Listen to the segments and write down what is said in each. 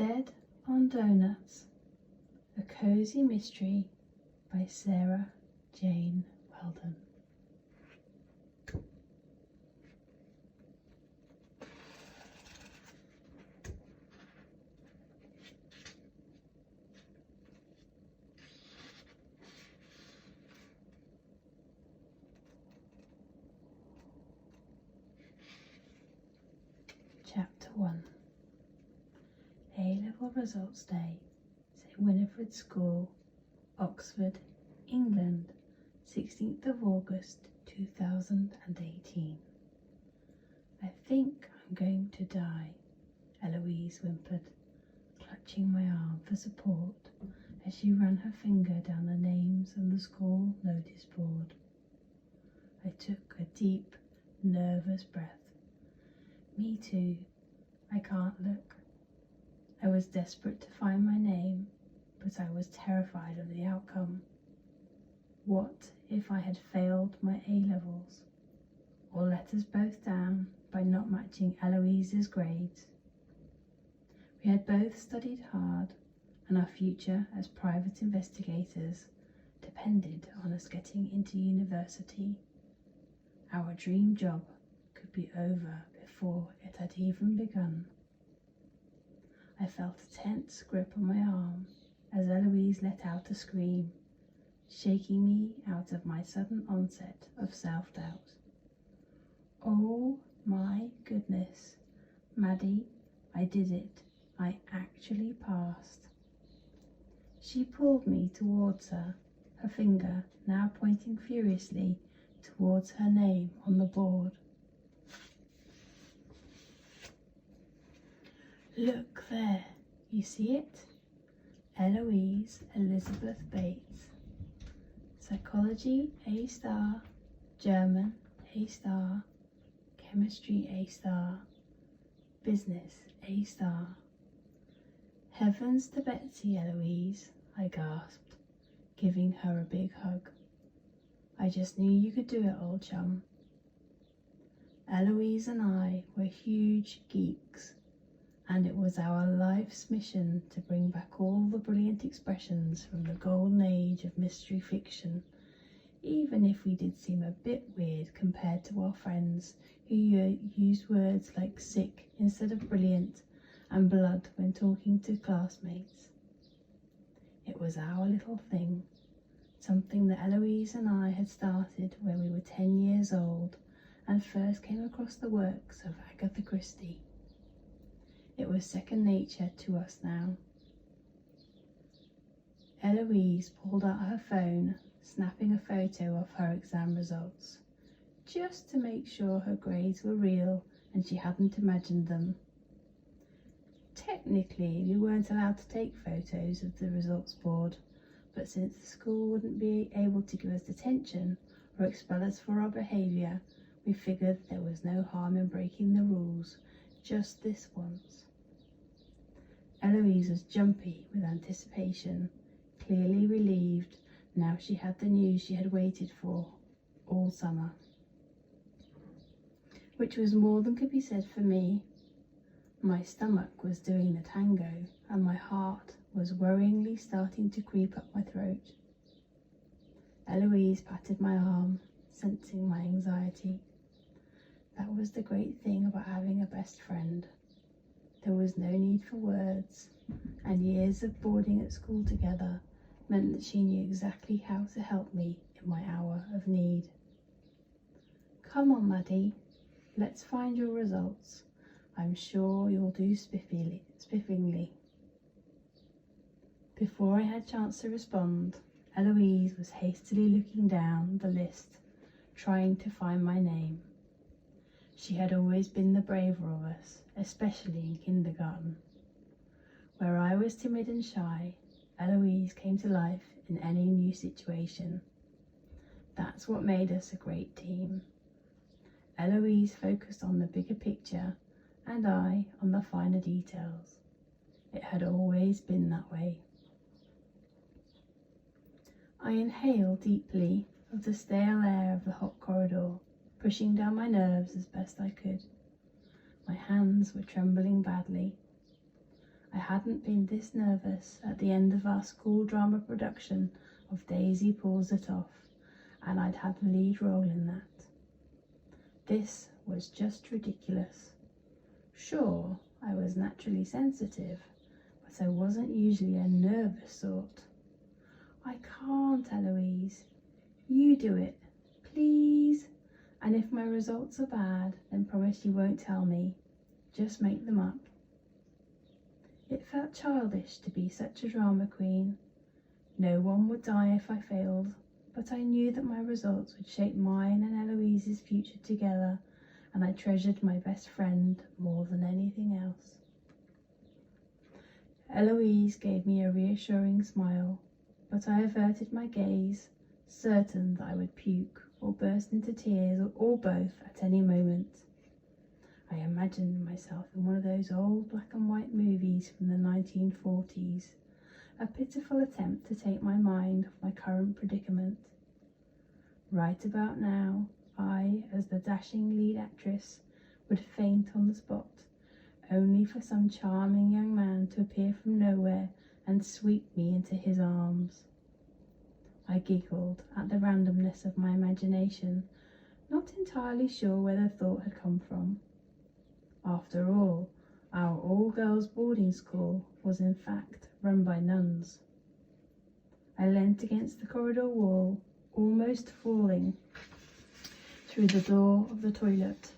Said on Doughnuts, a cozy mystery by Sarah Jane Weldon. Chapter 1. A-Level Results Day, St Winifred's School, Oxford, England, 16th of August 2018. I think I'm going to die, Eloise whimpered, clutching my arm for support as she ran her finger down the names on the school notice board. I took a deep, nervous breath. Me too. I can't look. I was desperate to find my name, but I was terrified of the outcome. What if I had failed my A-levels, or let us both down by not matching Eloise's grades? We had both studied hard, and our future as private investigators depended on us getting into university. Our dream job could be over before it had even begun. I felt a tense grip on my arm as Eloise let out a scream, shaking me out of my sudden onset of self-doubt. Oh my goodness, Maddie, I did it. I actually passed. She pulled me towards her, her finger now pointing furiously towards her name on the board. Look there, you see it? Eloise Elizabeth Bates. Psychology A star, German A star, Chemistry A star, Business A star. Heavens to Betsy, Eloise, I gasped, giving her a big hug. I just knew you could do it, old chum. Eloise and I were huge geeks, and it was our life's mission to bring back all the brilliant expressions from the golden age of mystery fiction, even if we did seem a bit weird compared to our friends who used words like sick instead of brilliant and blood when talking to classmates. It was our little thing, something that Eloise and I had started when we were 10 years old and first came across the works of Agatha Christie. It was second nature to us now. Eloise pulled out her phone, snapping a photo of her exam results, just to make sure her grades were real and she hadn't imagined them. Technically, we weren't allowed to take photos of the results board, but since the school wouldn't be able to give us detention or expel us for our behaviour, we figured there was no harm in breaking the rules, just this once. Eloise was jumpy with anticipation, clearly relieved now she had the news she had waited for all summer. Which was more than could be said for me. My stomach was doing the tango, and my heart was worryingly starting to creep up my throat. Eloise patted my arm, sensing my anxiety. That was the great thing about having a best friend. There was no need for words, and years of boarding at school together meant that she knew exactly how to help me in my hour of need. Come on, Maddie, let's find your results. I'm sure you'll do spiffingly. Before I had a chance to respond, Eloise was hastily looking down the list, trying to find my name. She had always been the braver of us, especially in kindergarten. Where I was timid and shy, Eloise came to life in any new situation. That's what made us a great team. Eloise focused on the bigger picture, and I on the finer details. It had always been that way. I inhaled deeply of the stale air of the hot corridor, pushing down my nerves as best I could. My hands were trembling badly. I hadn't been this nervous at the end of our school drama production of Daisy Pulls It Off, and I'd had the lead role in that. This was just ridiculous. Sure, I was naturally sensitive, but I wasn't usually a nervous sort. I can't, Eloise. You do it, please. And if my results are bad, then promise you won't tell me. Just make them up. It felt childish to be such a drama queen. No one would die if I failed, but I knew that my results would shape mine and Eloise's future together, and I treasured my best friend more than anything else. Eloise gave me a reassuring smile, but I averted my gaze, certain that I would puke or burst into tears or both at any moment. I imagined myself in one of those old black and white movies from the 1940s, a pitiful attempt to take my mind off my current predicament. Right about now, I, as the dashing lead actress, would faint on the spot, only for some charming young man to appear from nowhere and sweep me into his arms. I giggled at the randomness of my imagination, not entirely sure where the thought had come from. After all, our all-girls boarding school was in fact run by nuns. I leant against the corridor wall, almost falling through the door of the toilet.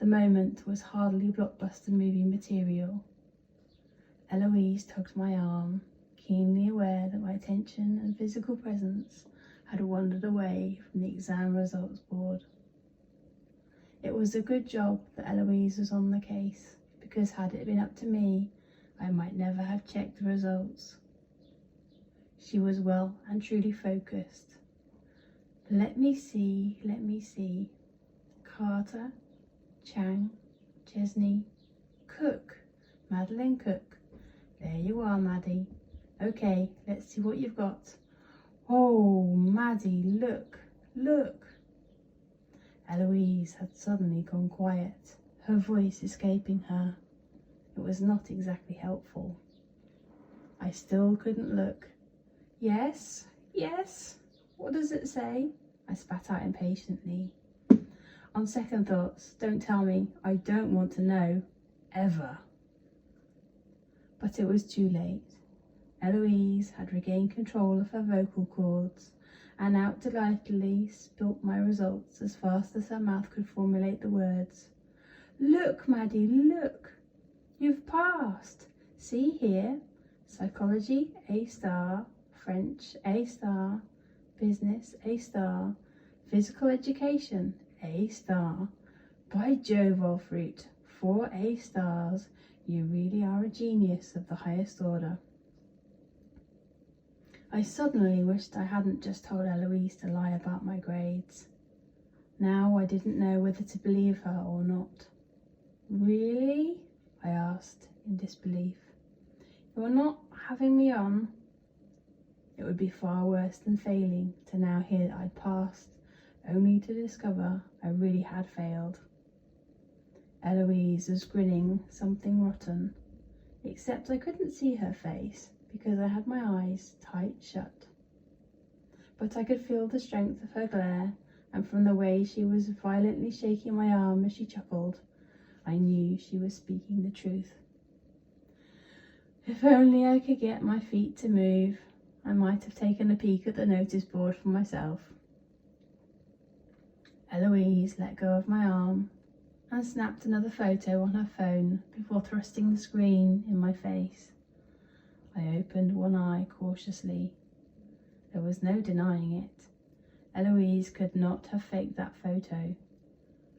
The moment was hardly blockbuster movie material. Eloise tugged my arm, keenly aware that my attention and physical presence had wandered away from the exam results board. It was a good job that Eloise was on the case, because had it been up to me, I might never have checked the results. She was well and truly focused. Let me see. Carter, Chang, Chesney, Cook, Madeline Cook. There you are, Maddie. Okay, let's see what you've got. Oh, Maddie, look. Eloise had suddenly gone quiet, her voice escaping her. It was not exactly helpful. I still couldn't look. Yes? What does it say? I spat out impatiently. On second thoughts, don't tell me. I don't want to know. Ever. But it was too late. Eloise had regained control of her vocal cords and out delightedly spilt my results as fast as her mouth could formulate the words. Look, Maddie, look. You've passed. See here. Psychology, A star. French, A star. Business, A star. Physical education, A star. By Jove, Wolfruit, 4 A stars. You really are a genius of the highest order. I suddenly wished I hadn't just told Eloise to lie about my grades. Now I didn't know whether to believe her or not. Really? I asked in disbelief. You're not having me on? It would be far worse than failing to now hear that I'd passed, only to discover I really had failed. Eloise was grinning something rotten, except I couldn't see her face because I had my eyes tight shut. But I could feel the strength of her glare, and from the way she was violently shaking my arm as she chuckled, I knew she was speaking the truth. If only I could get my feet to move, I might have taken a peek at the notice board for myself. Eloise let go of my arm and snapped another photo on her phone before thrusting the screen in my face. I opened one eye cautiously. There was no denying it. Eloise could not have faked that photo.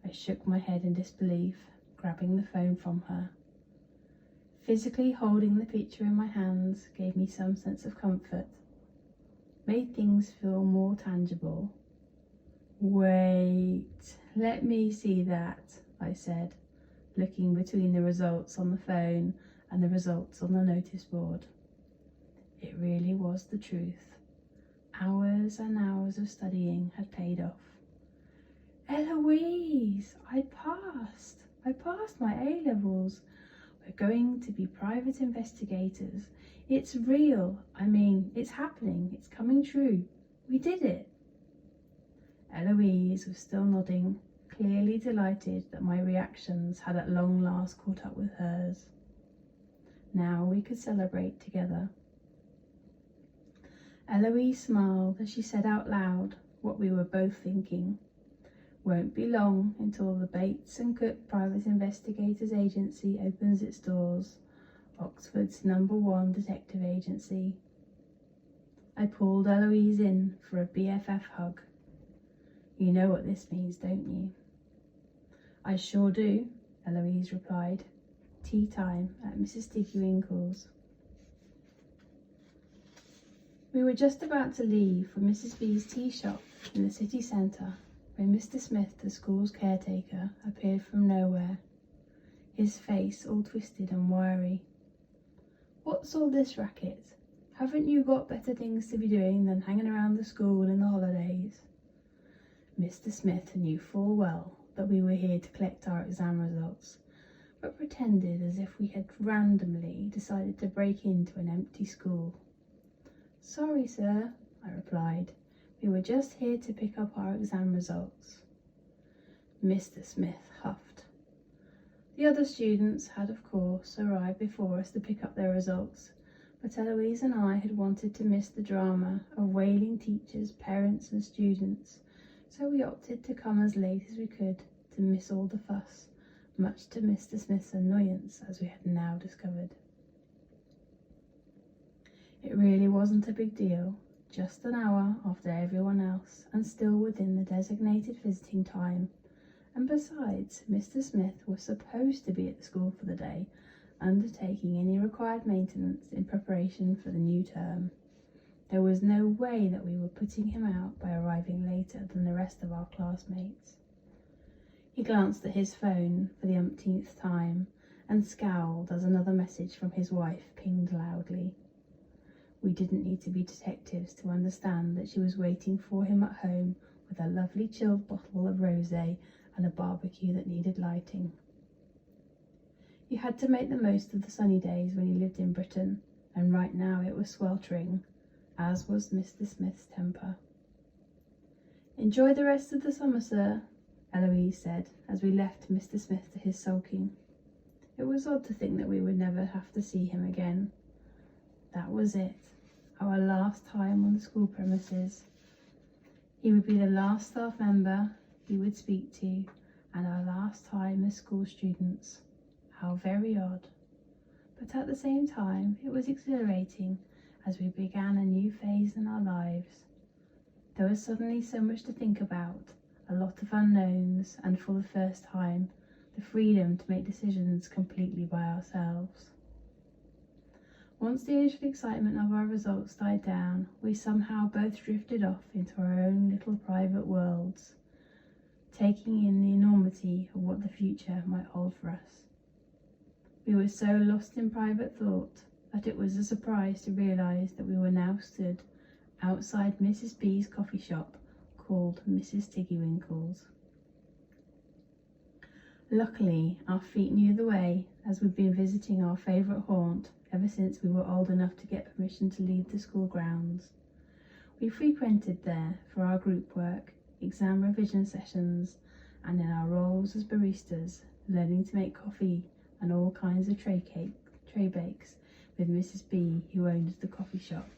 I shook my head in disbelief, grabbing the phone from her. Physically holding the picture in my hands gave me some sense of comfort, made things feel more tangible. Wait, let me see that, I said, looking between the results on the phone and the results on the notice board. It really was the truth. Hours and hours of studying had paid off. Eloise, I passed my A-levels. We're going to be private investigators. It's real. It's happening. It's coming true. We did it. Eloise was still nodding, clearly delighted that my reactions had at long last caught up with hers. Now we could celebrate together. Eloise smiled as she said out loud what we were both thinking. Won't be long until the Bates and Cook Private Investigators Agency opens its doors, Oxford's #1 detective agency. I pulled Eloise in for a BFF hug. You know what this means, don't you? I sure do, Eloise replied. Tea time at Mrs. Tiggywinkle's. We were just about to leave for Mrs. B's tea shop in the city centre when Mr. Smith, the school's caretaker, appeared from nowhere, his face all twisted and wiry. What's all this racket? Haven't you got better things to be doing than hanging around the school in the holidays? Mr. Smith knew full well that we were here to collect our exam results, but pretended as if we had randomly decided to break into an empty school. Sorry, sir, I replied. We were just here to pick up our exam results. Mr. Smith huffed. The other students had, of course, arrived before us to pick up their results, but Eloise and I had wanted to miss the drama of wailing teachers, parents and students, so we opted to come as late as we could to miss all the fuss, much to Mr. Smith's annoyance, as we had now discovered. It really wasn't a big deal, just an hour after everyone else, and still within the designated visiting time. And besides, Mr. Smith was supposed to be at the school for the day, undertaking any required maintenance in preparation for the new term. There was no way that we were putting him out by arriving later than the rest of our classmates. He glanced at his phone for the umpteenth time and scowled as another message from his wife pinged loudly. We didn't need to be detectives to understand that she was waiting for him at home with a lovely chilled bottle of rosé and a barbecue that needed lighting. He had to make the most of the sunny days when he lived in Britain, and right now it was sweltering, as was Mr. Smith's temper. Enjoy the rest of the summer, sir, Eloise said, as we left Mr. Smith to his sulking. It was odd to think that we would never have to see him again. That was it, our last time on the school premises. He would be the last staff member he would speak to, and our last time as school students. How very odd. But at the same time, it was exhilarating as we began a new phase in our lives. There was suddenly so much to think about, a lot of unknowns, and for the first time, the freedom to make decisions completely by ourselves. Once the initial excitement of our results died down, we somehow both drifted off into our own little private worlds, taking in the enormity of what the future might hold for us. We were so lost in private thought that it was a surprise to realise that we were now stood outside Mrs. B's coffee shop called Mrs. Tiggywinkle's. Luckily, our feet knew the way, as we'd been visiting our favourite haunt ever since we were old enough to get permission to leave the school grounds. We frequented there for our group work, exam revision sessions, and in our roles as baristas, learning to make coffee and all kinds of tray bakes with Mrs. B, who owned the coffee shop.